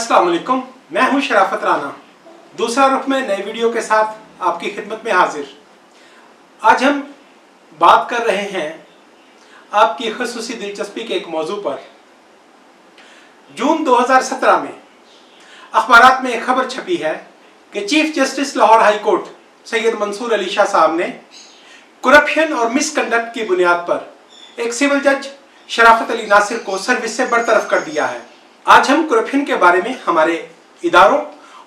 अस्सलाम वालेकुम, मैं हूं शराफत राना। दूसरा रुख में नए वीडियो के साथ आपकी खिदमत में हाजिर। आज हम बात कर रहे हैं आपकी खुसूसी दिलचस्पी के एक मौजू पर। जून 2017 में अखबारात में एक खबर छपी है कि chief justice Lahore high court Syed Mansoor Ali Shah साहब ने करप्शन और मिसकंडक्ट की बुनियाद पर एक सिविल जज शराफत अली नासिर को सर्विस से बरतरफ कर दिया है। आज हम करप्शन के बारे में हमारे इदारों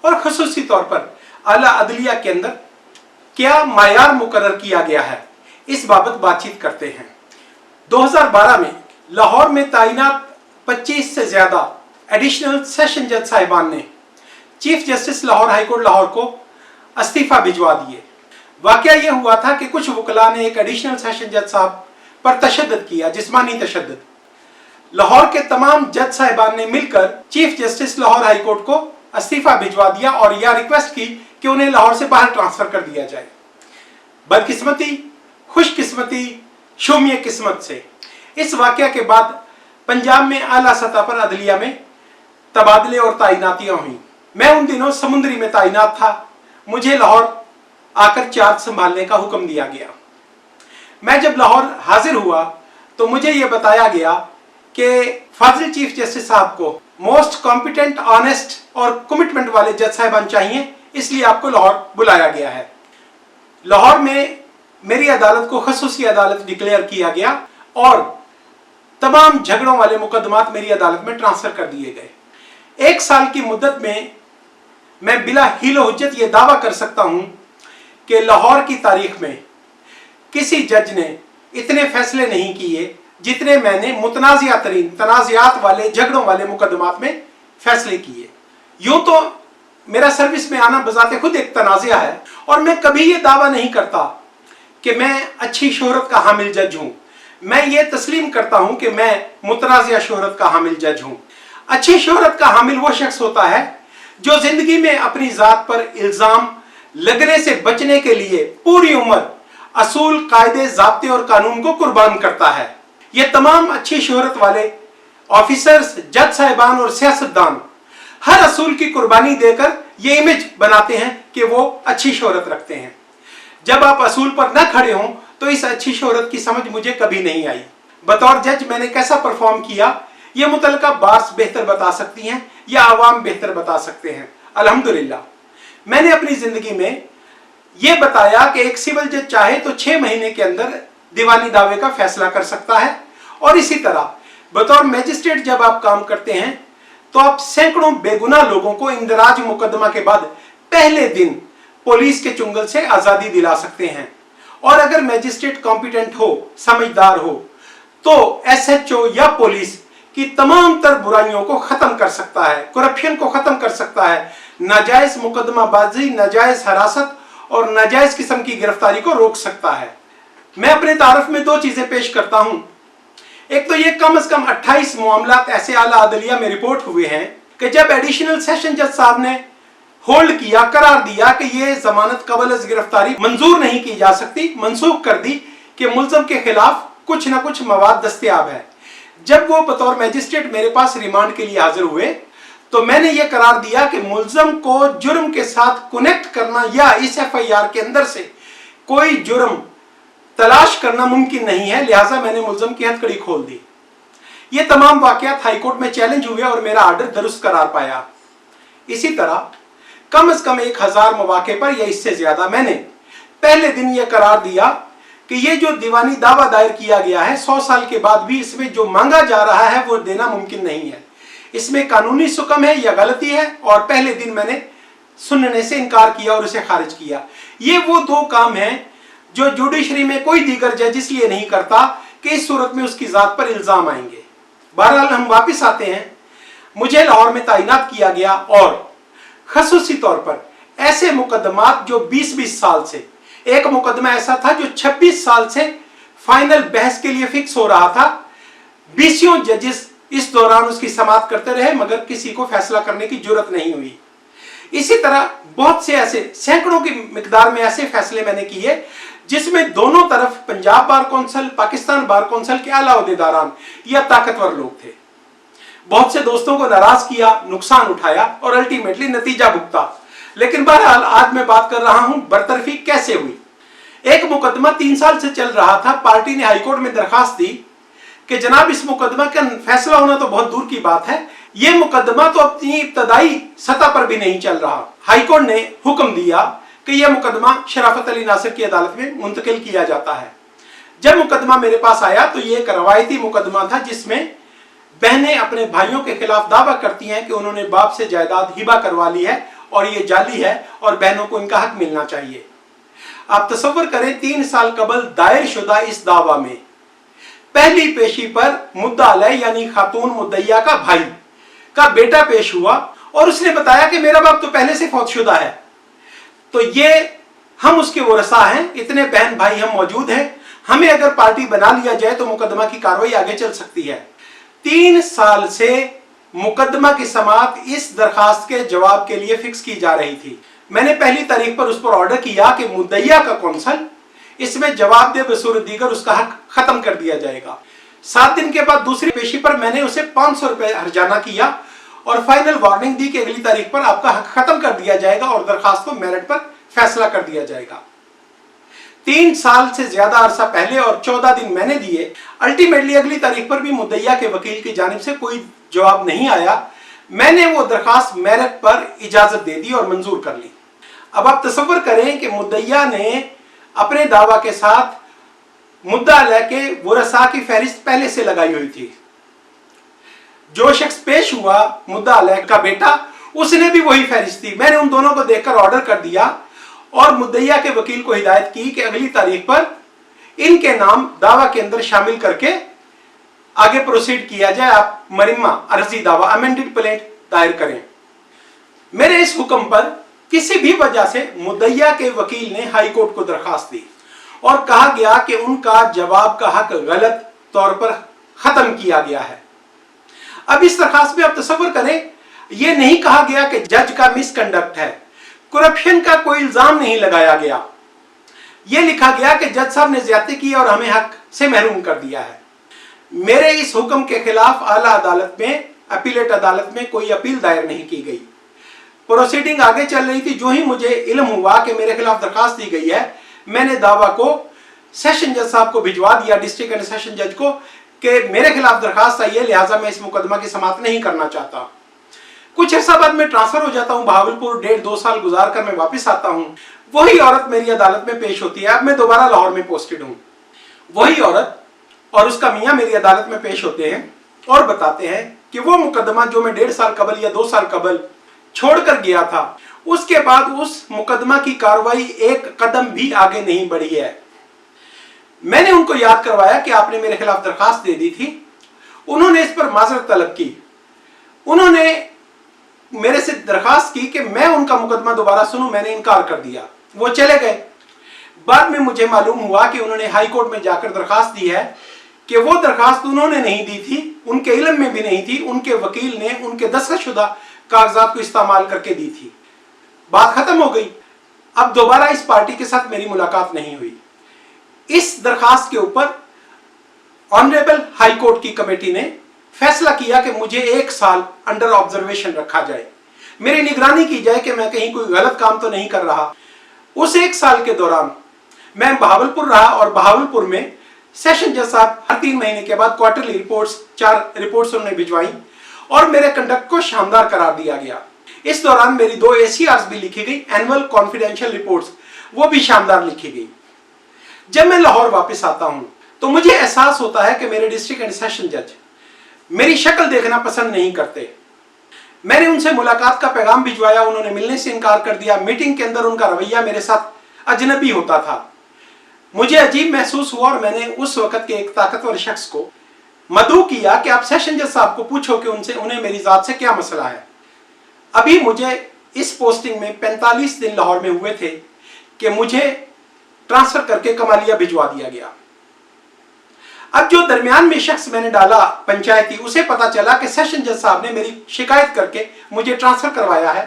और खुसूसी तौर पर आला अदलिया के अंदर क्या मायार मुकर्रर किया गया है, इस बाबत बातचीत करते हैं। 2012 में लाहौर में तैनात 25 से ज्यादा एडिशनल सेशन जज साहिबान ने chief justice Lahore high court Lahore को इस्तीफा भिजवा दिए। वाकया यह हुआ था कि कुछ वकला ने एक एडिशनल सेशन जज साहब पर तशद्दुद किया, जिस्मानी तशद्दुद। लाहौर के तमाम जज साहिबान ने मिलकर chief justice Lahore high court को इस्तीफा भिजवा दिया और यह रिक्वेस्ट की कि उन्हें लाहौर से बाहर ट्रांसफर कर दिया जाए। बदकिस्मती, खुशकिस्मती, शूमिय किस्मत से इस वाकया के बाद पंजाब में आला सतह पर अदलिया में तबादले और तैनातियां हुई। मैं उन दिनों समुंदरी में तैनात था। मुझे लाहौर आकर चार्ज संभालने का हुक्म दिया गया। मैं जब लाहौर हाजिर हुआ तो मुझे यह बताया गया कि फाजिल चीफ जस्टिस साहब को मोस्ट कॉम्पिटेंट, ऑनेस्ट और कमिटमेंट वाले जज साहिबान चाहिए, इसलिए आपको लाहौर बुलाया गया है। लाहौर में मेरी अदालत को खसूसी अदालत डिक्लेयर किया गया और तमाम झगड़ों वाले मुकदमात मेरी अदालत में ट्रांसफर कर दिए गए। 1 साल की मुद्दत में मैं बिला हीलो हुज्जत ये दावा कर सकता हूं कि लाहौर की तारीख में किसी जज ने इतने फैसले नहीं किए जितने मैंने मुतनाज़िया तरीन, तनाज़ियात वाले, झगड़ों वाले मुकदमात में फैसले किए। यूं तो मेरा सर्विस में आना बजाते खुद एक तनाज़िया है और मैं कभी ये दावा नहीं करता कि मैं अच्छी शोहरत का हामिल जज हूं। मैं ये तस्लीम करता हूं कि मैं मुतनाज़िया शोहरत का हामिल जज हूं। अच्छी शोहरत का हामिल वो शख्स होता है जो जिंदगी में अपनी जात पर इल्जाम लगने से बचने के लिए पूरी उम्र असूल, कायदे, ज़ाब्ते और कानून को कुर्बान करता है। ये तमाम अच्छी शोहरत वाले ऑफिसर्स, जज साहिबान और सियासतदान हर असूल की कुर्बानी देकर ये इमेज बनाते हैं कि वो अच्छी शोहरत रखते हैं। जब आप असूल पर न खड़े हों तो इस अच्छी शोहरत की समझ मुझे कभी नहीं आई। बतौर जज मैंने कैसा परफॉर्म किया ये मुतल्लिका बार्स बेहतर बता सकती हैं या आवाम बेहतर बता सकते हैं। अल्हम्दुलिल्लाह मैंने अपनी जिंदगी में यह बताया कि एक सिविल जज चाहे तो 6 महीने के अंदर दीवानी दावे का फैसला कर सकता है। और इसी तरह बतौर मैजिस्ट्रेट जब आप काम करते हैं तो आप सैकड़ों बेगुनाह लोगों को इंदराज मुकदमा के बाद पहले दिन पुलिस के चुंगल से आजादी दिला सकते हैं। और अगर मैजिस्ट्रेट कॉम्पिटेंट हो, समझदार हो, तो एसएचओ या पुलिस की तमाम तर बुराइयों को खत्म कर सकता है, करप्शन को खत्म कर सकता है, नाजायज मुकदमाबाजी, नाजायज हरासत और नाजायज किस्म की गिरफ्तारी को रोक सकता है। मैं अपने तारुफ में 2 चीजें पेश करता हूं। एक तो ये कम से कम 28 मामलात ऐसे आला अदलिया में रिपोर्ट हुए हैं कि जब एडिशनल सेशन जज साहब ने होल्ड किया, करार दिया कि ये जमानत कबल अज गिरफ्तारी मंजूर नहीं की जा सकती, मंसूख कर दी कि मुल्ज़म के खिलाफ कुछ ना कुछ मवाद दस्तयाब है। जब वो बतौर मैजिस्ट्रेट मेरे पास रिमांड के लिए हाजिर हुए तो मैंने ये करार दिया कि मुल्ज़म को जुर्म के साथ कनेक्ट करना या इस FIR के अंदर से कोई जुर्म तलाश करना मुमकिन नहीं है, लिहाजा मैंने मुल्ज़म की हथकड़ी खोल दी। ये तमाम वाकयात हाईकोर्ट में चैलेंज हुए और मेरा आर्डर दुरुस्त करार पाया। इसी तरह कम से कम 1000 मौके पर या इससे ज्यादा मैंने पहले दिन यह करार दिया कि ये जो दीवानी दावा दायर किया गया है 100 साल के बाद भी इसमें जो मांगा जा रहा है वो देना मुमकिन नहीं है। इसमें कानूनी सुकम है या गलती है, और पहले दिन मैंने सुनने से इनकार किया और उसे खारिज किया। ये वो 2 काम हैं जो जुडिशरी में कोई दीगर जज इसलिए नहीं करता कि इस सूरत में उसकी जात पर इल्जाम आएंगे। बहरहाल हम वापस आते हैं। मुझे लाहौर में तैनात किया गया और खसूसी तौर पर ऐसे मुकदमात जो 20-20 साल से, एक मुकदमा ऐसा था जो 26 साल से फाइनल बहस के लिए फिक्स हो रहा था। 20 जजेस इस दौरान उसकी समाअत करते रहे मगर किसी को फैसला करने की जरूरत नहीं हुई। इसी तरह बहुत से ऐसे सैकड़ों की मिकदार में ऐसे फैसले मैंने किए जिसमें दोनों तरफ Punjab bar council, Pakistan bar council के आला ओहदेदारान या ताकतवर लोग थे। बहुत से दोस्तों को नाराज किया, नुकसान उठाया और अल्टीमेटली नतीजा भुगता। लेकिन बहरहाल आज मैं बात कर रहा हूं बरतरफी कैसे हुई। एक मुकदमा 3 साल से चल रहा था। पार्टी ने हाईकोर्ट में दरखास्त दी कि जनाब इस मुकदमा का फैसला होना तो बहुत दूर की बात है, ये मुकदमा तो अपनी इब्तदाई सतह पर भी नहीं चल रहा। हाईकोर्ट ने हुक्म दिया कि यह मुकदमा शराफत अली नासिर की अदालत में मुंतकिल किया जाता है। जब मुकदमा मेरे पास आया तो ये एक रवायती मुकदमा था जिसमें बहनें अपने भाइयों के खिलाफ दावा करती हैं कि उन्होंने बाप से जायदाद हिबा करवा ली है और ये जाली है और बहनों को इनका हक मिलना चाहिए। आप तसव्वुर करें 3 साल कबल दायर शुदा इस दावा में पहली पेशी पर मुद्दा अलैह यानी खातून मुद्दइया का भाई का बेटा पेश हुआ और उसने बताया कि मेरा बाप तो पहले से फौतशुदा है, तो ये हम उसके वारिसा हैं, इतने बहन भाई हम मौजूद हैं, हमें अगर पार्टी बना लिया जाए तो मुकदमा की कार्रवाई आगे चल सकती है। 3 साल से मुकदमा की समाअत इस दरखास्त के जवाब के लिए फिक्स की जा रही थी। मैंने पहली तारीख पर उस पर ऑर्डर किया कि मुद्दइया का कौंसल इसमें जवाब दे, बसूरत दीगर उसका हक खत्म कर दिया जाएगा। 7 दिन के बाद दूसरी पेशी पर मैंने उसे 500 रुपए हर्जाना किया और फाइनल वार्निंग दी कि अगली तारीख पर आपका हक खत्म कर दिया जाएगा और दरखास्त को मेरिट पर फैसला कर दिया जाएगा। 3 साल से ज्यादा अरसा पहले और 14 दिन मैंने दिए। अल्टीमेटली अगली तारीख पर भी मुद्दइया के वकील की जानिब से कोई जवाब नहीं आया। मैंने वो दरखास्त मेरिट पर इजाजत दे दी और मंजूर कर ली। अब आप तसव्वुर करें कि मुद्दइया ने अपने दावा के साथ मुद्दा अलैह के वारिसा की फहरिस्त पहले से लगाई हुई थी। जो शख्स पेश हुआ मुद्दा अलैह का बेटा, उसने भी वही फहरिस्त थी। मैंने उन दोनों को देखकर ऑर्डर कर दिया और मुद्दइया के वकील को हिदायत की कि अगली तारीख पर इनके नाम दावा के अंदर शामिल करके आगे प्रोसीड किया जाए। आप मरिम्मा अर्जी दावा अमेंडेड प्लेट दायर करें। मेरे इस हुक्म पर किसी भी वजह से मुद्दइया के वकील ने हाई कोर्ट को दरखास्त दी और कहा गया कि उनका जवाब का हक गलत तौर पर खत्म किया गया है। अब इस दरखास्त में आप तसव्वुर करें, यह नहीं कहा गया कि जज का मिसकंडक्ट है, करप्शन का कोई इल्जाम नहीं लगाया गया। यह लिखा गया कि जज साहब ने ज्यादती की और हमें हक से महरूम कर दिया है। मेरे इस हुक्म के खिलाफ आला अदालत में, अपीलेट अदालत में कोई अपील दायर नहीं की गई। प्रोसीडिंग आगे चल रही थी। जो ही मुझे इल्म हुआ कि मेरे खिलाफ दरखास्त दी गई है, मैंने दावा को सेशन जज साहब को भिजवा दिया, डिस्ट्रिक्ट एंड सेशन जज को, कि मेरे खिलाफ दरखास्त आई है, लिहाजा मैं इस मुकदमा की समाअत नहीं करना चाहता। कुछ अर्सा बाद मैं ट्रांसफर हो जाता हूं बहावलपुर। 1.5-2 साल गुजार कर मैं वापस आता हूं। वही औरत मेरी अदालत में पेश होती है। अब मैं दोबारा लाहौर में पोस्टेड हूं। वही औरत और उसका मियाँ मेरी अदालत में पेश होते हैं और बताते हैं कि वो मुकदमा जो मैं 1.5 साल कबल या 2 साल कबल छोड़कर गया था, उसके बाद उस मुकदमा की कार्रवाई एक कदम भी आगे नहीं बढ़ी है। मैंने उनको याद करवाया कि आपने मेरे खिलाफ दरखास्त दे दी थी। उन्होंने इस पर माजरत तलब की। उन्होंने मेरे से दरखास्त की कि मैं उनका मुकदमा दोबारा सुनूं। मैंने इनकार कर दिया। वो चले गए। बाद में मुझे मालूम हुआ कि उन्होंने हाई कोर्ट में जाकर दरखास्त दी है कि वो दरखास्त उन्होंने नहीं दी थी, उनके इल्म में भी नहीं थी। उनके वकील ने उनके दस्तखत कागजात को इस्तेमाल करके दी थी। बात खत्म हो गई। अब दोबारा इस पार्टी के साथ मेरी मुलाकात नहीं हुई। इस दरखास्त के ऊपर ऑनरेबल हाई कोर्ट की कमेटी ने फैसला किया कि मुझे 1 साल अंडर ऑब्जर्वेशन रखा जाए, मेरी निगरानी की जाए कि मैं कहीं कोई गलत काम तो नहीं कर रहा। उस 1 साल के दौरान मैं बहावलपुर रहा और बहावलपुर में सेशन जज साहब हर 3 महीने के बाद क्वार्टरली रिपोर्ट्स, 4 रिपोर्ट्स उन्होंने भिजवाई और मेरे कंडक्ट को शानदार करार दिया गया। इस दौरान मेरी 2 ACRs भी लिखी गई, एनुअल कॉन्फिडेंशियल रिपोर्ट्स, वो भी शानदार लिखी गई। जब मैं लाहौर वापस आता हूं तो मुझे एहसास होता है कि मेरे डिस्ट्रिक्ट एंड सेशन जज मेरी शक्ल देखना पसंद नहीं करते। मैंने उनसे मुलाकात का पैगाम भिजवाया, उन्होंने मिलने से इनकार कर दिया। मीटिंग के अंदर उनका रवैया मेरे साथ अजनबी होता था। मुझे अजीब महसूस हुआ और मैंने उस वक्त के एक ताकतवर शख्स को मदऊ किया कि आप सेशन जज साहब को पूछो कि उन्हें मेरी जात से क्या मसला है। अभी मुझे इस पोस्टिंग में 45 दिन लाहौर में हुए थे कि मुझे ट्रांसफर करके कमालिया भिजवा दिया गया। अब जो दरमियान में शख्स मैंने डाला पंचायती, उसे पता चला कि सेशन जज साहब ने मेरी शिकायत करके मुझे ट्रांसफर करवाया है।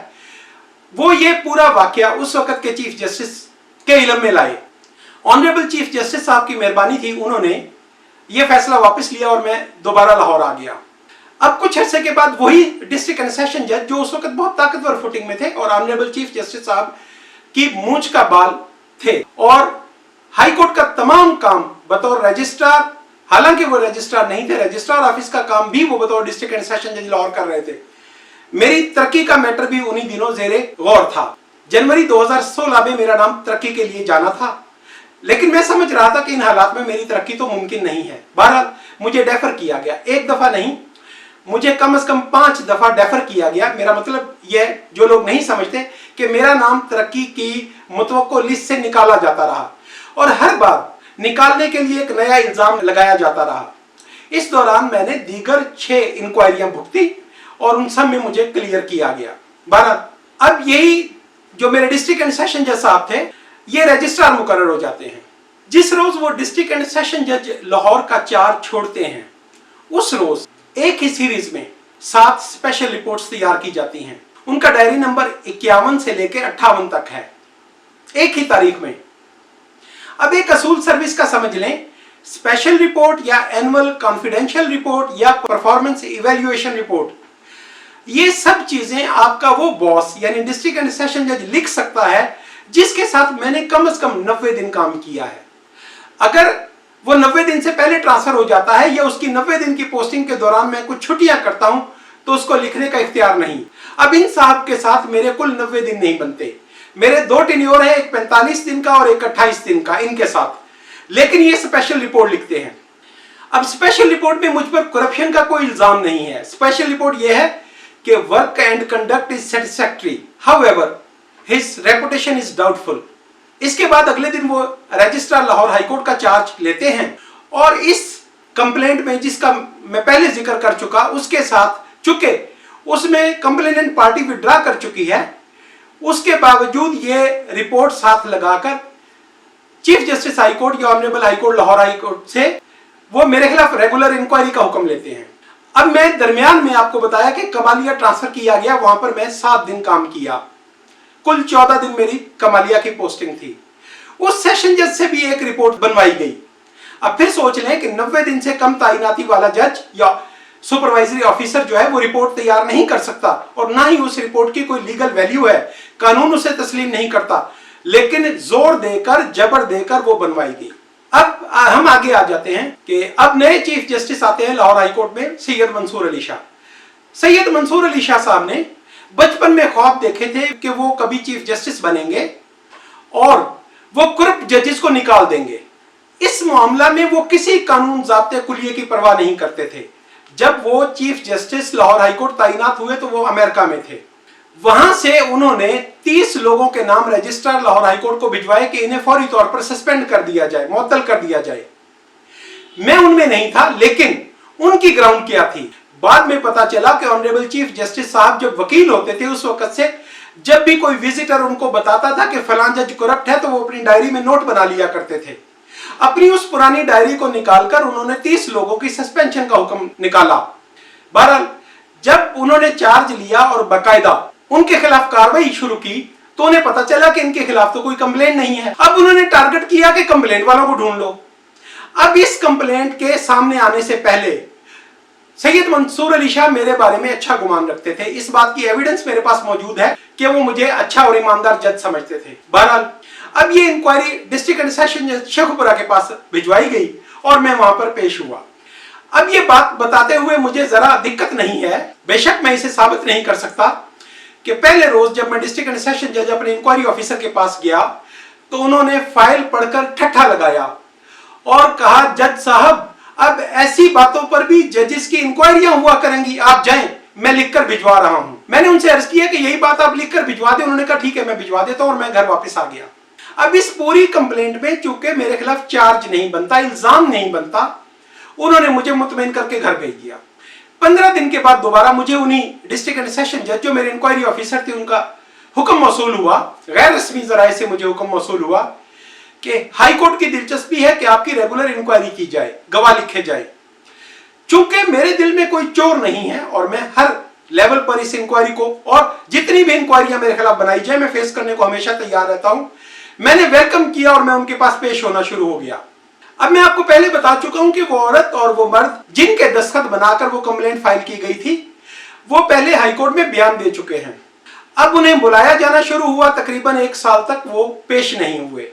वो ये पूरा वाकया उस वक्त के चीफ जस्टिस के इल्म में लाए। ऑनरेबल चीफ जस्टिस साहब की मेहरबानी थी, उन्होंने ये फैसला वापस लिया और मैं दोबारा लाहौर आ गया। अब कुछ अरसे के बाद वही डिस्ट्रिक्ट एंड सेशन जज जो उस वक्त बहुत ताकतवर फुटिंग में थे और ऑनरेबल चीफ जस्टिस साहब की मूंछ का बाल थे और हाई कोर्ट का तमाम काम बतौर रजिस्ट्रार, हालांकि वो रजिस्ट्रार नहीं थे, रजिस्ट्रार ऑफिस का काम भी वो बतौर डिस्ट्रिक्ट एंड सेशन जज लाहौर कर रहे थे। मेरी तरक्की का मैटर भी उन्हीं दिनों जेरे गौर था। जनवरी 2016 में मेरा नाम तरक्की के लिए जाना था, लेकिन मैं समझ रहा था कि इन हालात में मेरी तरक्की तो मुमकिन नहीं है। बहरहाल मुझे डेफर किया गया, एक दफा नहीं, मुझे कम से कम 5 दफा डेफर किया गया। मेरा मतलब यह, जो लोग नहीं समझते, कि मेरा नाम तरक्की की मुतवक्को लिस्ट से निकाला जाता रहा और हर बार निकालने के लिए एक नया इल्जाम लगाया जाता रहा। इस दौरान मैंने दीगर 6 इंक्वायरियां भुगती और उन सब में मुझे क्लियर किया गया। बहरहाल अब यही जो मेरे डिस्ट्रिक्ट एंड सेशन जज साहब थे, ये रजिस्ट्रार मुकर्रर हो जाते हैं। जिस रोज वो डिस्ट्रिक्ट एंड सेशन जज लाहौर का चार्ज छोड़ते हैं, उस रोज एक ही सीरीज में 7 स्पेशल रिपोर्ट्स तैयार की जाती हैं। उनका डायरी नंबर 51 से लेकर 58 तक है, एक ही तारीख में। अब एक असूल सर्विस का समझ लें, स्पेशल रिपोर्ट या एनुअल कॉन्फिडेंशियल रिपोर्ट या परफॉर्मेंस इवैल्यूएशन रिपोर्ट, ये सब चीजें आपका वो बॉस यानी डिस्ट्रिक्ट एंड सेशन जज लिख सकता है जिसके साथ मैंने कम से कम 90 दिन काम किया है। अगर वो 90 दिन से पहले ट्रांसफर हो जाता है या उसकी 90 दिन की पोस्टिंग के दौरान मैं कुछ छुट्टियां करता हूं तो उसको लिखने का इख्तियार नहीं। अब इन साहब के साथ मेरे कुल 90 दिन नहीं बनते। मेरे 2 टेन्योर है, एक 45 दिन का और एक 28 दिन का इनके साथ, लेकिन ये स्पेशल रिपोर्ट लिखते हैं। अब स्पेशल रिपोर्ट में मुझ पर करप्शन का कोई इल्जाम नहीं है। स्पेशल रिपोर्ट ये है कि work and conduct is satisfactory, however his reputation is doubtful. इसके बाद अगले दिन वो रजिस्ट्रार लाहौर हाईकोर्ट का चार्ज लेते हैं और इस कंप्लेंट में, जिसका मैं पहले जिक्र कर चुका, उसके साथ चूंकि उसमें कंप्लेनेंट पार्टी विड्रा कर चुकी है, उसके बावजूद ये रिपोर्ट साथ लगाकर चीफ जस्टिस हाईकोर्ट या ऑनरेबल हाईकोर्ट लाहौर हाईकोर्ट से वो मेरे खिलाफ रेगुलर इंक्वायरी का हुक्म लेते हैं। अब मैं दरमियान में आपको बताया कि कमालिया ट्रांसफर किया गया, वहां पर मैं 7 दिन काम किया, कुल 14 दिन मेरी कमालिया की पोस्टिंग थी। उस सेशन जज से भी एक रिपोर्ट बनवाई गई। अब फिर सोच लें कि 90 दिन से कम तैनाती वाला जज या सुपरवाइजरी ऑफिसर जो है वो रिपोर्ट तैयार नहीं कर सकता और ना ही उस रिपोर्ट की कोई लीगल वैल्यू है, कानून उसे तस्लीम नहीं करता, लेकिन जोर देकर, जबर देकर वो बनवाई गई। अब हम आगे आ जाते हैं कि अब नए चीफ जस्टिस आते हैं लाहौर हाईकोर्ट में, सैयद मंसूर अली शाह। सैयद मंसूर अली शाह साहब ने बचपन में ख्वाब देखे थे कि वो कभी चीफ जस्टिस बनेंगे और वो करप्ट जजेस को निकाल देंगे। इस मामला में वो किसी कानून ज़ाब्ते कुलिये की परवाह नहीं करते थे। जब वो चीफ जस्टिस लाहौर हाईकोर्ट तैनात हुए तो वो अमेरिका में थे। वहां से उन्होंने 30 लोगों के नाम रजिस्ट्रार लाहौर हाईकोर्ट को भिजवाए कि इन्हें फौरी तौर पर सस्पेंड कर दिया जाए, मुअत्तल कर दिया जाए। मैं उनमें नहीं था, लेकिन उनकी ग्राउंड क्या थी बाद में पता चला कि ऑनरेबल चीफ जस्टिस साहब जब वकील होते थे उस वक्त से, जब भी कोई विजिटर उनको बताता था कि फलां जज करप्ट है तो वो अपनी डायरी में नोट बना लिया करते थे। अपनी उस पुरानी डायरी को निकालकर उन्होंने 30 लोगों की सस्पेंशन का हुक्म निकाला। बहरहाल जब उन्होंने चार्ज लिया और बाकायदा उनके खिलाफ कार्रवाई शुरू की तो उन्हें पता चला कि इनके खिलाफ तो कोई कंप्लेंट नहीं है। अब उन्होंने टारगेट किया कि कंप्लेंट वालों को ढूंढ लो। अब इस कंप्लेंट के सामने आने से पहले सैयद मंसूर अली शाह मेरे बारे में अच्छा गुमान रखते थे। इस बात की एविडेंस मेरे पास मौजूद है कि वो मुझे अच्छा और ईमानदार जज समझते थे। बहरहाल अब ये इंक्वायरी डिस्ट्रिक्ट एंड सेशन जज शेखुपुरा के पास भिजवाई गई और मैं वहां पर पेश हुआ। अब ये बात बताते हुए मुझे जरा दिक्कत नहीं है, बेशक मैं इसे साबित नहीं कर सकता कि पहले रोज जब मैं डिस्ट्रिक्ट एंड सेशन जज अपने इंक्वायरी ऑफिसर के पास गया तो उन्होंने फाइल पढ़कर ठट्ठा लगाया और कहा, जज साहब अब ऐसी बातों पर भी जजेस की इंक्वायरियां हुआ करेंगी, आप जाएं, मैं लिखकर भिजवा रहा हूं। मैंने उनसे अर्ज किया कि यही बात आप लिखकर भिजवा दें। उन्होंने कहा ठीक है मैं भिजवा देता हूं और मैं घर वापस आ गया। अब इस पूरी कंप्लेंट में चूंकि मेरे खिलाफ चार्ज नहीं बनता, इल्जाम नहीं बनता, उन्होंने मुझे मुतमईन करके घर भेज दिया। 15 दिन के बाद दोबारा मुझे उन्हीं डिस्ट्रिक्ट एंड सेशन जज जो मेरे इंक्वायरी ऑफिसर थे उनका हुक्म मौसूल हुआ, गैर रस्मी जराए से मुझे हुक्म मौसूल हुआ कि हाई कोर्ट की दिलचस्पी है कि आपकी रेगुलर इंक्वायरी की जाए, गवाह लिखे जाए। चूंकि मेरे दिल में कोई चोर नहीं है और मैं हर लेवल पर इस इंक्वायरी को और जितनी भी इंक्वायरियां मेरे खिलाफ बनाई जाए मैं फेस करने को हमेशा तैयार रहता हूं। मैंने वेलकम किया और मैं उनके पास पेश होना शुरू हो गया। अब मैं आपको पहले बता चुका हूं कि वो औरत और वो मर्द जिनके दस्तखत बनाकर वो कंप्लेंट फाइल की गई थी, वो पहले हाईकोर्ट में बयान दे चुके हैं। अब उन्हें बुलाया जाना शुरू हुआ, तकरीबन 1 साल तक वो पेश नहीं हुए।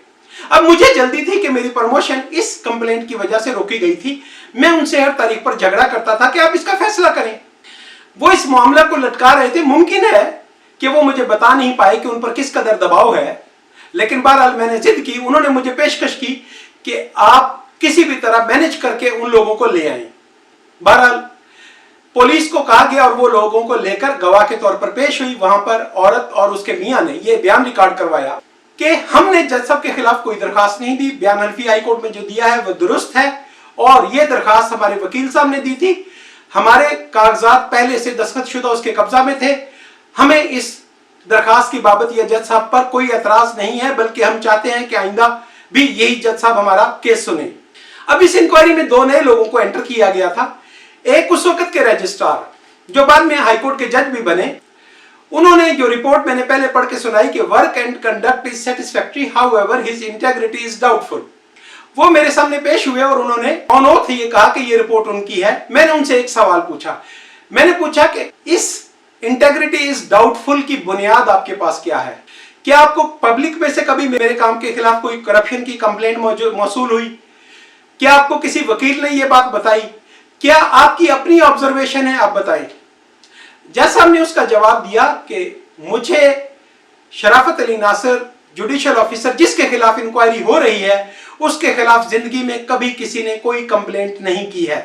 अब मुझे जल्दी थी कि मेरी प्रमोशन इस कंप्लेंट की वजह से रोकी गई थी। मैं उनसे हर तारीख पर झगड़ा करता था कि आप इसका फैसला करें। वो इस मामला को लटका रहे थे। मुमकिन है कि वो मुझे बता नहीं पाए कि उन पर किस कदर दबाव है, लेकिन बहरहाल मैंने जिद की। उन्होंने मुझे पेशकश की कि आप किसी भी तरह मैनेज करके उन लोगों को ले आए। बहरहाल पुलिस को कहा गया और वो लोगों को लेकर गवाह के तौर पर पेश हुई। वहां पर औरत और उसके मियां ने ये बयान रिकॉर्ड करवाया कि हमने जज साहब के खिलाफ कोई दरखास्त नहीं दी। बयान हल्फी हाई कोर्ट में जो दिया है वो दुरुस्त है और ये दरखास्त हमारे वकील साहब ने दी थी। हमारे कागजात पहले से दस्तखत शुदा उसके कब्जा में थे। हमें इस दरखास्त की बाबत या जज साहब पर कोई एतराज नहीं है, बल्कि हम चाहते हैं कि आइंदा भी यही जज साहब हमारा केस सुने। अब इस इंक्वायरी में 2 नए लोगों को एंटर किया गया था। एक उस वक्त के रजिस्ट्रार जो बाद में हाईकोर्ट के जज भी बने, उन्होंने जो रिपोर्ट मैंने पहले पढ़ के सुनाई कि work and conduct is satisfactory, however his integrity is doubtful, वो मेरे सामने पेश हुए और उन्होंने ऑन ओथ ये कहा कि ये रिपोर्ट उनकी है। मैंने उनसे एक सवाल पूछा। मैंने पूछा कि इस इंटेग्रिटी इज डाउटफुल की बुनियाद आपके पास क्या है? क्या आपको पब्लिक में से कभी मेरे काम के खिलाफ कोई करप्शन की कंप्लेंट मौसूल हुई? क्या आपको किसी वकील ने यह बात बताई? क्या आपकी अपनी ऑब्जर्वेशन है? आप बताएं। जज साहब ने उसका जवाब दिया कि मुझे शराफत अली नासिर, जुडिशियल ऑफिसर जिसके खिलाफ इंक्वायरी हो रही है, उसके खिलाफ जिंदगी में कभी किसी ने कोई कंप्लेंट नहीं की है।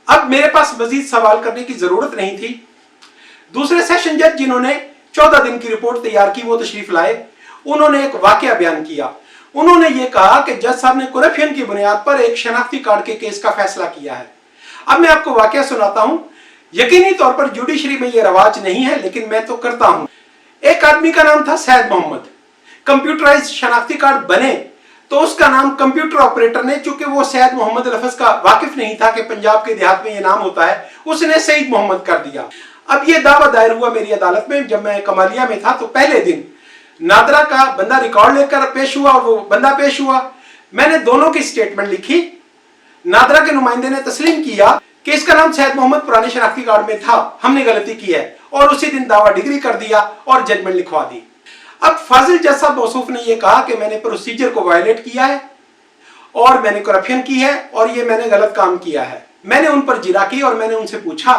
अब मेरे पास मजीद सवाल करने की जरूरत नहीं थी। दूसरे सेशन जज जिन्होंने 14 दिन की रिपोर्ट तैयार की, वो तशरीफ लाए। उन्होंने एक वाकया बयान किया। उन्होंने ये कहा कि जज साहब ने करप्शन की बुनियाद पर एक शनाख्ती कार्ड के केस का फैसला किया है। अब मैं आपको वाकया सुनाता हूं। यकीनी तौर पर जुडिशरी में यह रवाज नहीं है, लेकिन मैं तो करता हूं। एक आदमी का नाम था सैयद मोहम्मद। कंप्यूटराइज्ड शनाख्ती कार्ड बने तो उसका नाम कंप्यूटर ऑपरेटर ने, चूंकि वो सैयद मोहम्मद लफ्ज का वाकिफ नहीं था कि पंजाब के देहात में ये नाम होता है, उसने सईद मोहम्मद कर दिया। अब ये दावा दायर हुआ मेरी अदालत में। जब मैं कमालिया में था तो पहले दिन नादरा का बंदा रिकॉर्ड लेकर पेश हुआ और वो बंदा पेश हुआ। मैंने दोनों की स्टेटमेंट लिखी। नादरा के नुमाइंदे ने तस्लीम किया कि इसका नाम सैयद मोहम्मद पुराने शनाख्ती कार्ड में था, हमने गलती की है, और उसी दिन दावा डिग्री कर दिया और जजमेंट लिखवा दी। अब फाजिल जज साहब मौसूफ ने यह कहा कि मैंने प्रोसीजर को वायलेट किया है और मैंने करप्शन की है और ये मैंने गलत काम किया है। मैंने उन पर जिरा की और मैंने उनसे पूछा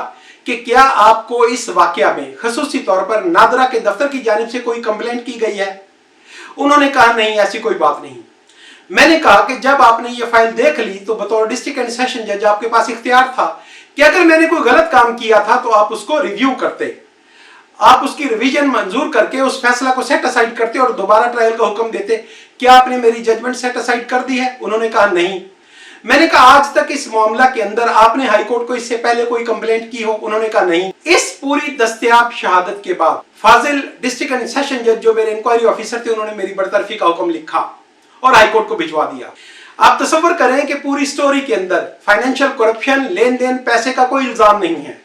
कि क्या आपको इस वाकया में खसूसी तौर पर नादरा के दफ्तर की जानिब से कोई कंप्लेंट की गई है? उन्होंने कहा नहीं, ऐसी कोई बात नहीं। मैंने कहा कि जब आपने ये फाइल देख ली तो बतौर डिस्ट्रिक्ट एंड सेशन जज आपके पास इख्तियार था कि अगर मैंने कोई गलत काम किया था तो आप उसको रिव्यू करते, आप उसकी रिवीजन मंजूर करके उस फैसला को सेट असाइड करते और दोबारा ट्रायल का हुक्म देते। क्या आपने मेरी जजमेंट सेट असाइड कर दी है? उन्होंने कहा नहीं। मैंने कहा आज तक इस मामला के अंदर आपने हाईकोर्ट को इससे पहले कोई कंप्लेंट की हो? उन्होंने कहा नहीं। इस पूरी दस्तयाब शहादत के बाद फाजिल डिस्ट्रिक्ट एंड सेशन जज जो मेरे इंक्वायरी ऑफिसर थे, उन्होंने मेरी बरतरफी का हुक्म लिखा और हाईकोर्ट को भिजवा दिया। आप तसव्वुर करें कि पूरी स्टोरी के अंदर फाइनेंशियल करप्शन, लेन देन, पैसे का कोई इल्जाम नहीं है।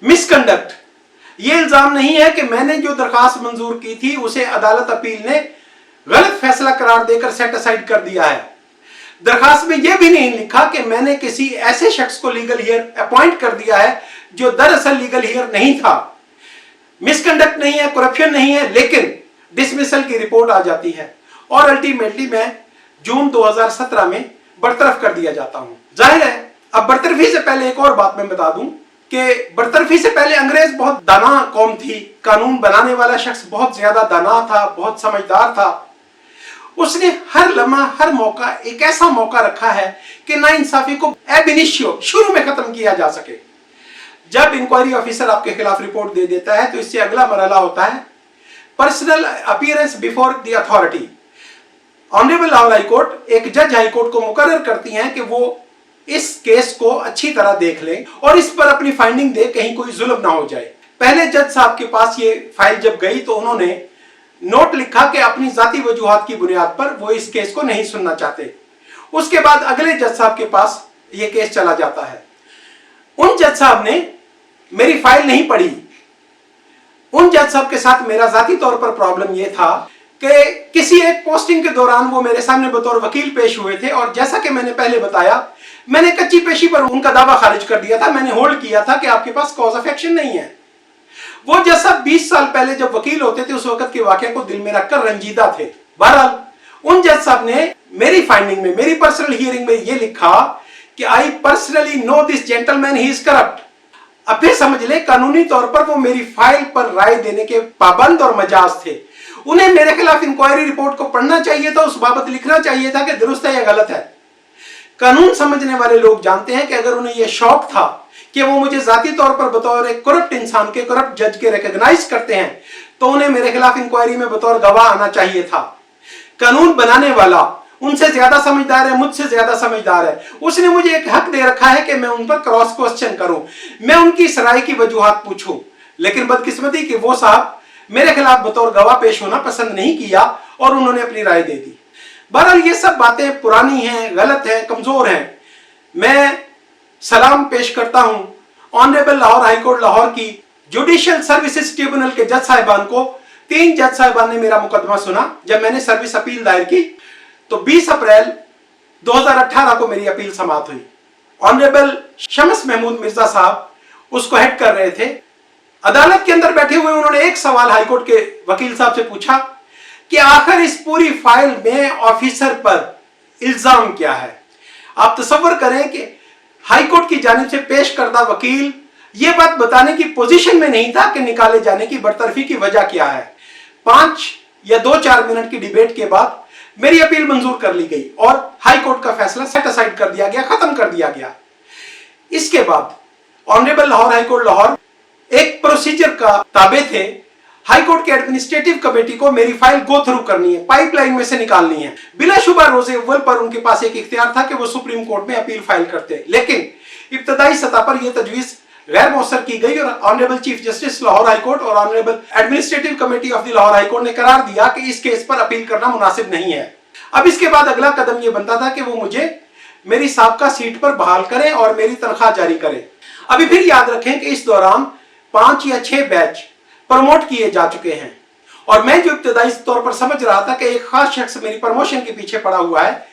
मिसकंडक्ट, ये इल्जाम नहीं है कि मैंने जो दरखास्त मंजूर की थी उसे अदालत अपील ने गलत फैसला करार देकर सेट असाइड कर दिया है। दरखास्त में यह भी नहीं लिखा कि मैंने किसी ऐसे शख्स को लीगल हियर अपॉइंट कर दिया है जो दरअसल लीगल हियर नहीं था। मिसकंडक्ट नहीं है, करप्शन नहीं है, लेकिन डिसमिसल की रिपोर्ट आ जाती है और अल्टीमेटली मैं जून 2017 में बरतरफ कर दिया जाता हूं। जाहिर है, अब बरतरफी से पहले एक और बात मैं बता दूं कि बरतरफी से पहले अंग्रेज बहुत दाना कौम थी। कानून बनाने वाला शख्स बहुत ज्यादा दाना था, बहुत समझदार था। उसने हर लम्हा, हर मौका एक ऐसा मौका रखा है कि नाइंसाफी को एब इनिशियो, शुरू में खत्म किया जा सके। जब इंक्वायरी ऑफिसर आपके खिलाफ रिपोर्ट दे देता है तो इससे अगला मरहला होता है personal appearance before the authority. Honourable Lahore high court एक जज हाई कोर्ट को मुकर्रर करती हैं कि वो इस केस को अच्छी तरह देख लें और इस पर अपनी फाइंडिंग दे, कहीं कोई जुल्म ना हो जाए। पहले जज साहब के पास ये फाइल जब गई तो उन्होंने नोट लिखा कि अपनी जाती वजूहात की बुनियाद पर वो इस केस को नहीं सुनना चाहते। उसके बाद अगले जज साहब के पास ये केस चला जाता है। उन जज साहब ने मेरी फाइल नहीं पढ़ी। उन जज साहब के साथ मेरा जाती तौर पर प्रॉब्लम यह था कि किसी एक पोस्टिंग के दौरान वो मेरे सामने बतौर वकील पेश हुए थे और जैसा कि मैंने पहले बताया, मैंने कच्ची पेशी पर उनका दावा खारिज कर दिया था। मैंने होल्ड किया था कि आपके पास कॉज ऑफ एक्शन नहीं है। वो जैसा 20 साल पहले जब वकील होते थे उस वक्त के वाकये को दिल में रखकर रंजीदा थे। बहरहाल उन जज साहब ने मेरी फाइंडिंग में, मेरी पर्सनल हियरिंग में ये लिखा कि I personally know this gentleman, he is corrupt. अब फिर समझ ले, कानूनी तौर पर वो मेरी फाइल पर राय देने के पाबंद और मजाज थे। उन्हें मेरे खिलाफ इंक्वायरी रिपोर्ट को पढ़ना चाहिए था, उस बाबत लिखना चाहिए था कि दुरुस्त है या गलत है। कानून समझने वाले लोग जानते हैं कि अगर उन्हें यह शौक था कि वो मुझे जाती तौर पर बतौर एक करप्ट इंसान के, करप्ट जज के रिकॉग्नाइज करते हैं, तो उन्हें मेरे खिलाफ इंक्वायरी में बतौर गवाह आना चाहिए था। कानून बनाने वाला उनसे ज्यादा समझदार है, मुझसे ज्यादा समझदार है। उसने मुझे एक हक दे रखा है कि मैं उन पर क्रॉस क्वेश्चन करूं, मैं उनकी इस राय की वजूहात पूछूं। लेकिन बदकिस्मती कि वो साहब मेरे खिलाफ बतौर गवाह पेश होना पसंद नहीं किया और उन्होंने अपनी राय दे दी। बहरहाल ये सब बातें पुरानी हैं, गलत हैं, कमजोर हैं। मैं सलाम पेश करता हूं honourable Lahore high court Lahore की जुडिशियल सर्विसेज ट्रिब्यूनल के जज साहिबान को। 3 जज साहिबान ने मेरा मुकदमा सुना। जब मैंने सर्विस अपील दायर की तो 20 अप्रैल 2018 को मेरी अपील समाप्त हुई। ऑनरेबल शम्स महमूद मिर्जा साहब उसको हेड कर रहे थे। अदालत के अंदर बैठे हुए उन्होंने एक सवाल हाईकोर्ट के वकील साहब से पूछा कि आखिर इस पूरी फाइल में ऑफिसर पर इल्जाम क्या है। आप तसव्वुर करें कि हाईकोर्ट की जानिब से पेश करदा वकील यह बात बताने की पोजीशन में नहीं था कि निकाले जाने की बरतरफी की वजह क्या है। 5 या 2-4 मिनट की डिबेट के बाद मेरी अपील मंजूर कर ली गई और हाईकोर्ट का फैसला सेट असाइड कर दिया गया, खत्म कर दिया गया। इसके बाद ऑनरेबल लाहौर हाईकोर्ट लाहौर एक प्रोसीजर का ताबे थे। हाईकोर्ट के एडमिनिस्ट्रेटिव कमेटी को मेरी फाइल गो थ्रू करनी है, पाइपलाइन में से निकालनी है। बिलाशुबा रोज़े अव्वल पर उनके पास एक इख्तियार था कि वो सुप्रीम कोर्ट में अपील फाइल करते, लेकिन इब्तदाई सतह पर यह तजवीज गैर मौसर की गई और honourable chief justice Lahore high court और honourable administrative committee of the Lahore high court ने करार दिया कि इस केस पर अपील करना मुनासिब नहीं है। अब इसके बाद अगला कदम यह बनता था कि वो मुझे मेरी साबका सीट पर बहाल करें और मेरी तनख्वाह जारी करें। अभी फिर याद रखें कि इस दौरान 5 या 6 बैच प्रमोट किए जा चुके हैं और मैं जो इब्तदाई तौर पर समझ रहा था कि एक खास शख्स मेरी प्रमोशन के पीछे पड़ा हुआ है,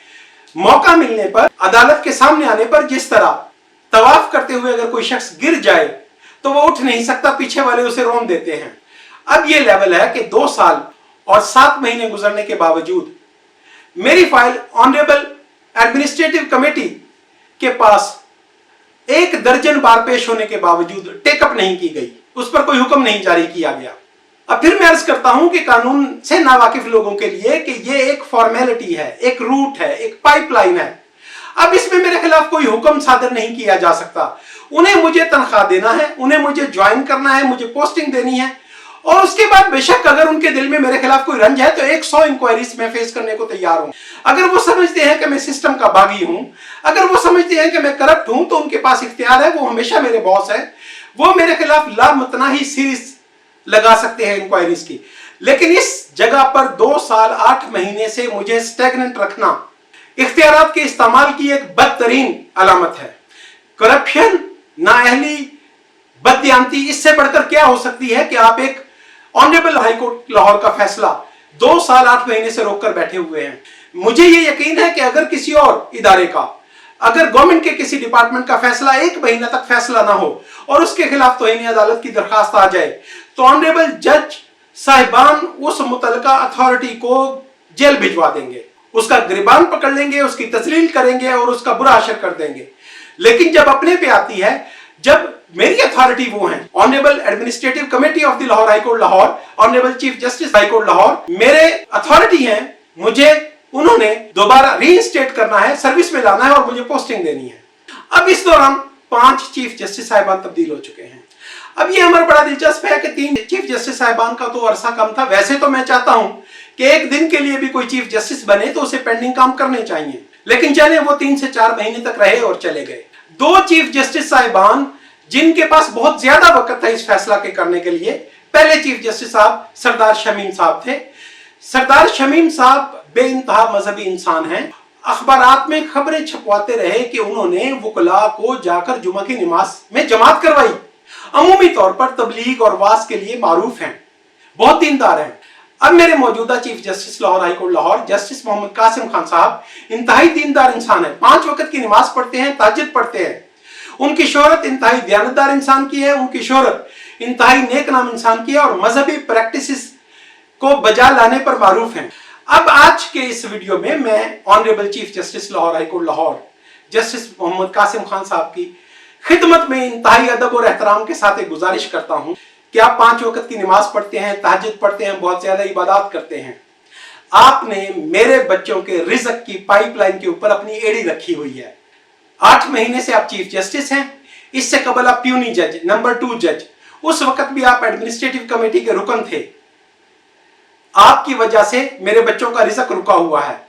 मौका मिलने पर, अदालत के सामने आने पर जिस तरह तवाफ करते हुए अगर कोई शख्स गिर जाए तो वो उठ नहीं सकता, पीछे वाले उसे रोन देते हैं। अब ये लेवल है कि 2 साल और 7 महीने गुजरने के बावजूद मेरी फाइल ऑनरेबल एडमिनिस्ट्रेटिव कमेटी के पास 1 दर्जन बार पेश होने के बावजूद टेकअप नहीं की गई, उस पर कोई हुक्म नहीं जारी किया गया। अब फिर मैं अर्ज करता हूं कि कानून से नावाकिफ लोगों के लिए कि ये एक फॉर्मेलिटी है, एक रूट है, एक पाइपलाइन है। अब इसमें मेरे खिलाफ कोई हुक्म सादर नहीं किया जा सकता। उन्हें मुझे तनख्वाह देना है, उन्हें मुझे ज्वाइन करना है, मुझे पोस्टिंग देनी है और उसके बाद बेशक अगर उनके दिल में मेरे खिलाफ कोई रंज है तो 100 इंक्वायरीज में फेस करने को तैयार हूं। अगर वो समझते हैं कि मैं सिस्टम का बागी हूं, अगर वो समझते हैं कि मैं करप्ट हूं, तो उनके पास इख्तियार है, वो हमेशा मेरे बॉस है, वो मेरे खिलाफ लामतनाही सीरीज लगा सकते हैं इंक्वायरीज की। लेकिन इस जगह पर 2 साल 8 महीने से मुझे स्टैग्नेंट रखना इख्तियारात के इस्तेमाल की एक बदतरीन अलामत है। करप्शन, नाअहली, बददियानती, इससे बढ़कर क्या हो सकती है कि आप एक ऑनरेबल हाईकोर्ट लाहौर का फैसला 2 साल 8 महीने से रोककर बैठे हुए हैं। मुझे ये यकीन है कि अगर किसी और इदारे का, अगर गवर्नमेंट के किसी डिपार्टमेंट का फैसला 1 महीना तक फैसला ना हो और उसके खिलाफ तौहीन अदालत की दरखास्त आ जाए तो ऑनरेबल जज साहिबान उस मुतलका अथॉरिटी को जेल भिजवा देंगे, उसका गिरबान पकड़ लेंगे, उसकी तस्लील करेंगे और उसका बुरा असर कर देंगे। लेकिन जब अपने पे आती है, जब मेरी अथॉरिटी वो है honourable administrative committee of the Lahore high court Lahore, honourable chief justice high court Lahore मेरे अथॉरिटी हैं, मुझे उन्होंने दोबारा रीइंस्टेट करना है, सर्विस में लाना है और मुझे पोस्टिंग देनी है। अब इस दौरान 5 चीफ जस्टिस साहिबान तब्दील हो चुके हैं। अब ये हमारा बड़ा दिलचस्प है कि 3 चीफ जस्टिस साहिबान का तो अरसा कम था। वैसे तो मैं चाहता हूं कि एक दिन के लिए भी कोई चीफ जस्टिस बने तो उसे पेंडिंग काम करने चाहिए, लेकिन चले वो 3 से 4 महीने तक रहे और चले गए। 2 चीफ जस्टिस साहिबान जिनके पास बहुत ज्यादा वक्त था इस फैसला के करने के लिए, पहले चीफ जस्टिस साहब सरदार शमीम साहब थे। सरदार शमीम साहब बेइंतहा मजहबी इंसान हैं। अखबारात में खबरें छपवाते रहे कि उन्होंने वकला को जाकर जुमा की नमाज में जमात करवाई। अमूमी तौर पर तबलीग और वास के लिए मारूफ हैं, बहुत दीनदार हैं। अब मेरे मौजूदा chief justice Lahore high court Lahore justice Mohammad Qasim Khan साहब इंतहाई दीनदार इंसान है, 5 वक्त की नमाज पढ़ते हैं, ताज्जुद पढ़ते हैं। उनकी शोहरत इंतहाई दयानतदार इंसान की है, उनकी शोहरत इंतहाई नेक नाम इंसान की है और मजहबी प्रैक्टिसेस को बजा लाने पर मारूफ हैं। अब आज के इस वीडियो में मैं honourable chief justice Lahore high court Lahore justice Mohammad Qasim Khan साहब की खिदमत में इंतहाई अदब और एहतराम के साथ एक गुजारिश करता हूं कि आप 5 वक्त की नमाज पढ़ते हैं, तहज्जुद पढ़ते हैं, बहुत ज्यादा इबादत करते हैं। आपने मेरे बच्चों के रिज़्क की पाइपलाइन के ऊपर अपनी एड़ी रखी हुई है। 8 महीने से आप चीफ जस्टिस हैं, इससे कबल आप प्यूनी जज, नंबर 2 जज, उस वक्त भी आप एडमिनिस्ट्रेटिव कमेटी के रुकन थे। आपकी वजह से मेरे बच्चों का रिज़्क रुका हुआ है।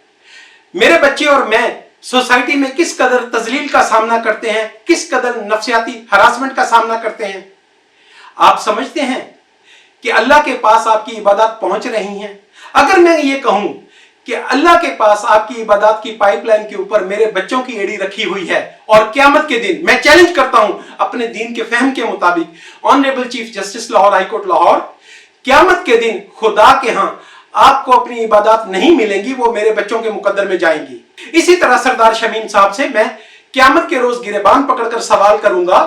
मेरे बच्चे और मैं सोसाइटी में किस कदर तजलील का सामना करते हैं, किस कदर नफ्सियाती हरासमेंट का सामना करते हैं। आप समझते हैं कि अल्लाह के पास आपकी इबादत पहुंच रही हैं? अगर मैं ये कहूं कि अल्लाह के पास आपकी इबादत की पाइपलाइन के ऊपर मेरे बच्चों की एड़ी रखी हुई है और क़यामत के दिन मैं चैलेंज करता हूं अपने दीन के फहम के मुताबिक honourable chief justice Lahore high court Lahore, क़यामत के दिन खुदा के यहां आपको अपनी इबादत नहीं मिलेंगी, वो मेरे बच्चों के मुकद्दर में जाएंगी। इसी तरह सरदार शमीम साहब से मैं क़यामत के रोज गिरेबान पकड़कर सवाल करूंगा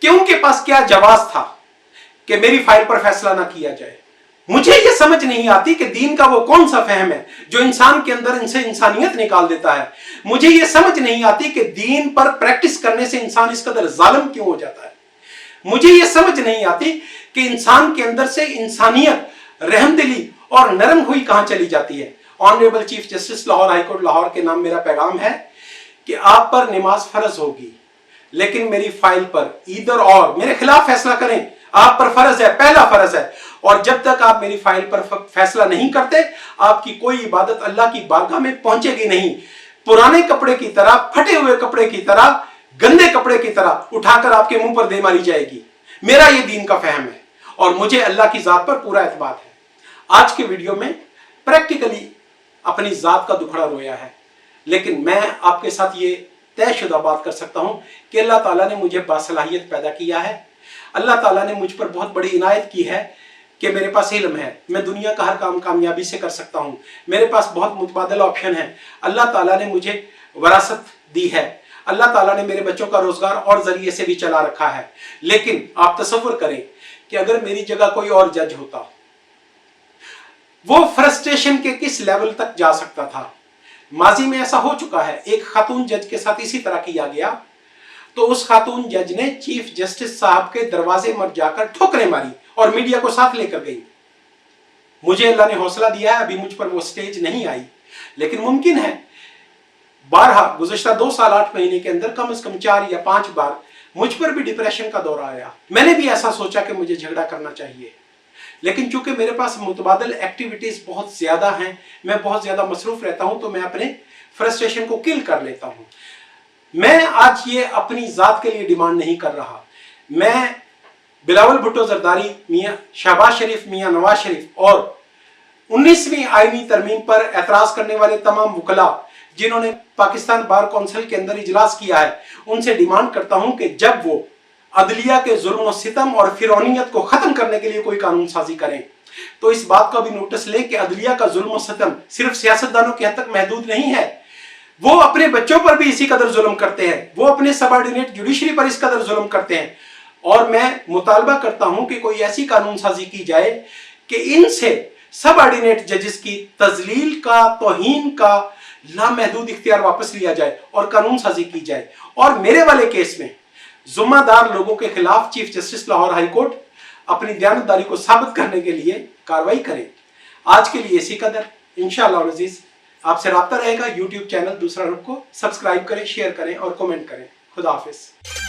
कि उनके पास क्या जवाज था कि मेरी फाइल पर फैसला ना किया जाए। मुझे यह समझ नहीं आती कि दीन का वो कौन सा फहम है जो इंसान के अंदर इनसे इंसानियत निकाल देता है। मुझे यह समझ नहीं आती कि दीन पर प्रैक्टिस करने से इंसान इस कदर जालिम क्यों हो जाता है। मुझे यह समझ नहीं आती कि इंसान के अंदर से इंसानियत, रहमदिली और नरम हुई कहां चली जाती है। Honourable chief justice Lahore high court Lahore के नाम मेरा पैगाम है कि आप पर नमाज फर्ज होगी, लेकिन मेरी फाइल पर ईदर और मेरे खिलाफ फैसला करें आप पर फर्ज है, पहला फर्ज है। और जब तक आप मेरी फाइल पर फैसला नहीं करते, आपकी कोई इबादत अल्लाह की बारगाह में पहुंचेगी नहीं। पुराने कपड़े की तरह, फटे हुए कपड़े की तरह, गंदे कपड़े की तरह उठाकर आपके मुंह पर दे मारी जाएगी। मेरा ये दीन का फहम है और मुझे अल्लाह की जात पर पूरा एतबार है। आज के वीडियो में प्रैक्टिकली अपनी जात का दुखड़ा रोया है, लेकिन मैं आपके साथ ये तयशुदा बात कर सकता हूं कि अल्लाह ताला ने मुझे बासलाहियत पैदा किया है। अल्लाह ताला ने मुझ पर बहुत बड़ी इनायत की है कि मेरे पास इल्म है, मैं दुनिया का हर काम कामयाबी से कर सकता हूं, मेरे पास बहुत मुतबादल ऑप्शन है। अल्लाह ताला ने मुझे वरासत दी है, अल्लाह ताला ने मेरे बच्चों का रोजगार और जरिए से भी चला रखा है। लेकिन आप तसव्वुर करें कि अगर मेरी जगह कोई और जज होता, वो फ्रस्ट्रेशन के किस लेवल तक जा सकता था। माजी में ऐसा हो चुका है, एक खातून जज के साथ इसी तरह किया गया, तो उस खातून जज ने चीफ जस्टिस साहब के दरवाजे पर जाकर ठोकरें मारी और मीडिया को साथ लेकर गई। मुझे अल्लाह ने हौसला दिया है, अभी मुझ पर वो स्टेज नहीं आई, लेकिन मुमकिन है बारहा गुज़श्ता 2 साल 8 महीने के अंदर कम से कम 4 या 5 बार मुझ पर भी डिप्रेशन का दौरा आया। मैंने भी ऐसा सोचा कि मुझे झगड़ा करना चाहिए, लेकिन चूंकि मेरे पास मुतबादल एक्टिविटीज बहुत ज्यादा हैं, मैं बहुत ज्यादा मसरूफ रहता हूं, तो मैं अपने फ्रस्ट्रेशन को किल कर लेता हूं। मैं आज ये अपनी जात के लिए डिमांड नहीं कर रहा। मैं बिलावल भुट्टो जरदारी, मियां शहबाज शरीफ, मियां नवाज शरीफ और 19वीं आईनी तरमीम पर एतराज करने वाले तमाम वकला जिन्होंने पाकिस्तान बार काउंसिल के अंदर इजलास किया है, उनसे डिमांड करता हूं कि जब वो अदलिया के जुल्म और सितम और फिरौनियत को खत्म करने के लिए कोई कानून साजी करें, तो इस बात का भी नोटिस लें कि अदलिया का जुल्म और सितम सिर्फ सियासतदानों के हद तक महदूद नहीं है। वो अपने बच्चों पर भी इसी कदर जुल्म करते हैं, वो अपने सबऑर्डिनेट जुडिशरी पर इस कदर जुल्म करते हैं। और मैं मुतालबा करता हूं कि कोई ऐसी कानून साजी की जाए कि इनसे सबऑर्डिनेट जजेस की तजलील का, तौहीन का लामहदूद इख्तियार वापस लिया जाए और कानून साजी की जाए। और मेरे वाले केस में जुम्मेदार लोगों के खिलाफ chief justice Lahore high court अपनी दयानतदारी को साबित करने के लिए कार्रवाई करें। आज के लिए इसी कदर। इंशाअल्लाह अज़ीज आपसे राब्ता रहेगा। यूट्यूब चैनल दूसरा रुख को सब्सक्राइब करें, शेयर करें और कमेंट करें। खुदा हाफिज।